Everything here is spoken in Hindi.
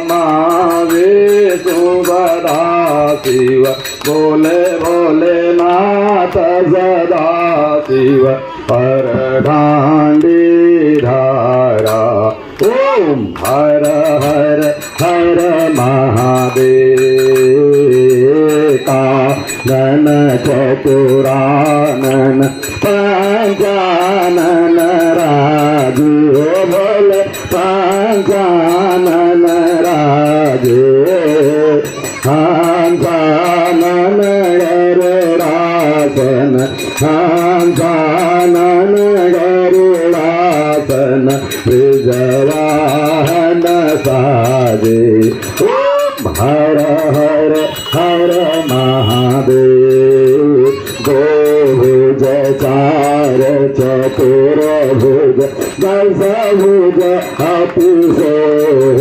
मावे सुबदा शिव बोले भोले नाथ सदा शिव हर दांडी धारा ओम हर हर हर महादेव कानन चतुरानन पंचानन राजू बोले पंचानन राजे पंचानन गरुड़ासन पंचानन गरुड़ासन ब्रजवाहन साजे ओम हर हर हर महादेव गोभुज चार चतुर्भुज दशभुज अतिशय